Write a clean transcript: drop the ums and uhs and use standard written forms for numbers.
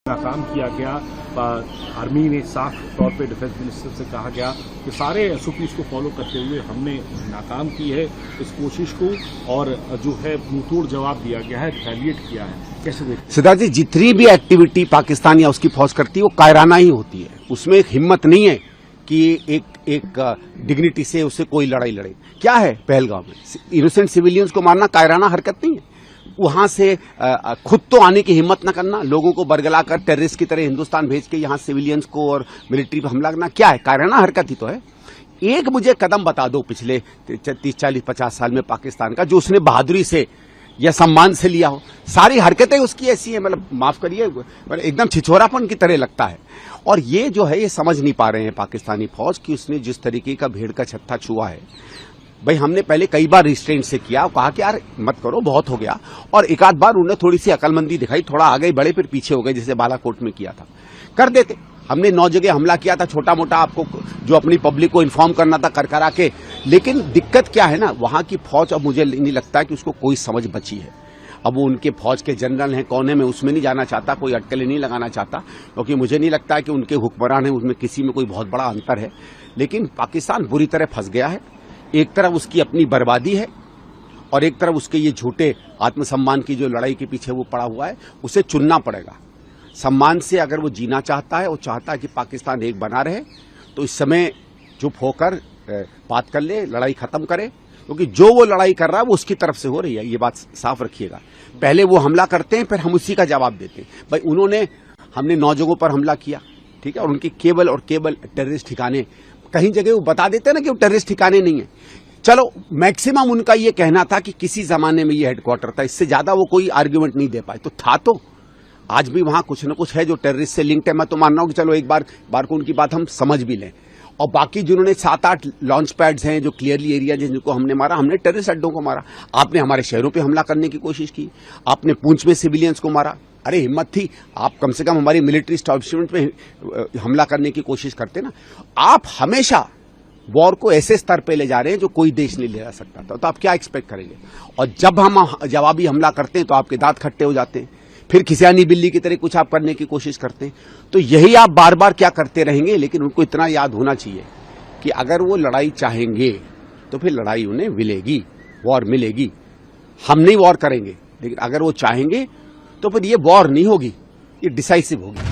नाकाम किया गया। आर्मी ने साफ तौर पे डिफेंस मिनिस्टर से कहा गया कि सारे एसओपीज को फॉलो करते हुए हमने नाकाम की है इस कोशिश को, और जो है मुंहतोड़ जवाब दिया गया है, रिटेलिएट किया है। कैसे देखते सिद्धार्थ जी, जितनी भी एक्टिविटी पाकिस्तान या उसकी फौज करती है वो कायराना ही होती है। उसमें एक हिम्मत नहीं है कि एक डिग्निटी से उसे कोई लड़ाई लड़े। क्या है पहलगाम में इनोसेंट सिविलियंस को मारना कायराना हरकत नहीं है। वहां से खुद तो आने की हिम्मत न करना, लोगों को बरगलाकर टेररिस्ट की तरह हिंदुस्तान भेज के यहां सिविलियंस को और मिलिट्री पर हमला करना क्या है? कायराना हरकत ही तो है। एक मुझे कदम बता दो पिछले 30, 40, 50 साल में पाकिस्तान का जो उसने बहादुरी से या सम्मान से लिया हो। सारी हरकतें उसकी ऐसी है, मतलब माफ करिए, एकदम छिछोरापन की तरह लगता है। और ये जो है ये समझ नहीं पा रहे हैं पाकिस्तानी फौज की उसने जिस तरीके का भेड़ का छत्ता छुआ है। भाई हमने पहले कई बार रिस्ट्रेंट से किया, कहा कि यार मत करो, बहुत हो गया, और एक आध बार उन्होंने थोड़ी सी अकलमंदी दिखाई, थोड़ा आगे बढ़े फिर पीछे हो गए, जैसे बालाकोट में किया था। कर देते, हमने 9 जगह हमला किया था, छोटा मोटा आपको जो अपनी पब्लिक को इन्फॉर्म करना था कर करा के। लेकिन दिक्कत क्या है ना, वहां की फौज अब मुझे नहीं लगता कि उसको कोई समझ बची है। अब वो उनके फौज के जनरल हैं कौन है, मैं उसमें नहीं जाना चाहता, कोई अटकलें नहीं लगाना चाहता, क्योंकि मुझे नहीं लगता कि उनके हुक्मरान हैं उसमें किसी में कोई बहुत बड़ा अंतर है। लेकिन पाकिस्तान बुरी तरह फंस गया है। एक तरफ उसकी अपनी बर्बादी है और एक तरफ उसके ये झूठे आत्मसम्मान की जो लड़ाई के पीछे वो पड़ा हुआ है। उसे चुनना पड़ेगा। सम्मान से अगर वो जीना चाहता है, वो चाहता है कि पाकिस्तान एक बना रहे, तो इस समय चुप होकर बात कर ले, लड़ाई खत्म करे, क्योंकि जो वो लड़ाई कर रहा है वो उसकी तरफ से हो रही है। ये बात साफ रखिएगा। पहले वो हमला करते हैं, फिर हम उसी का जवाब देते हैं। भाई हमने 9 जगहों पर हमला किया, ठीक है, और उनकी केवल टेररिस्ट ठिकाने, कहीं जगह वो बता देते हैं ना कि वो टेररिस्ट ठिकाने नहीं है। चलो, मैक्सिमम उनका ये कहना था कि किसी जमाने में ये हेडक्वार्टर था, इससे ज्यादा वो कोई आर्ग्यूमेंट नहीं दे पाए। तो था तो आज भी वहां कुछ न कुछ है जो टेररिस्ट से लिंक्ड है। मैं तो मान रहा हूं कि चलो एक बार को उनकी बात हम समझ भी लें। और बाकी जिन्होंने 7-8 लॉन्च पैड्स हैं जो क्लियरली एरिया जिनको हमने मारा, हमने टेररिस्ट अड्डों को मारा। आपने हमारे शहरों पे हमला करने की कोशिश की, आपने पूंछ में सिविलियंस को मारा। अरे हिम्मत थी, आप कम से कम हमारी मिलिट्री एस्टैब्लिशमेंट पे हमला करने की कोशिश करते ना। आप हमेशा वॉर को ऐसे स्तर पे ले जा रहे हैं जो कोई देश नहीं ले जा सकता था। तो आप क्या एक्सपेक्ट करेंगे? और जब हम जवाबी हमला करते हैं तो आपके दांत खट्टे हो जाते हैं, फिर खिसियानी बिल्ली की तरह कुछ आप करने की कोशिश करते हैं। तो यही आप बार बार क्या करते रहेंगे। लेकिन उनको इतना याद होना चाहिए कि अगर वो लड़ाई चाहेंगे तो फिर लड़ाई उन्हें मिलेगी, वॉर मिलेगी। हम नहीं वॉर करेंगे, लेकिन अगर वो चाहेंगे तो फिर ये वॉर नहीं होगी, ये डिसाइसिव होगी।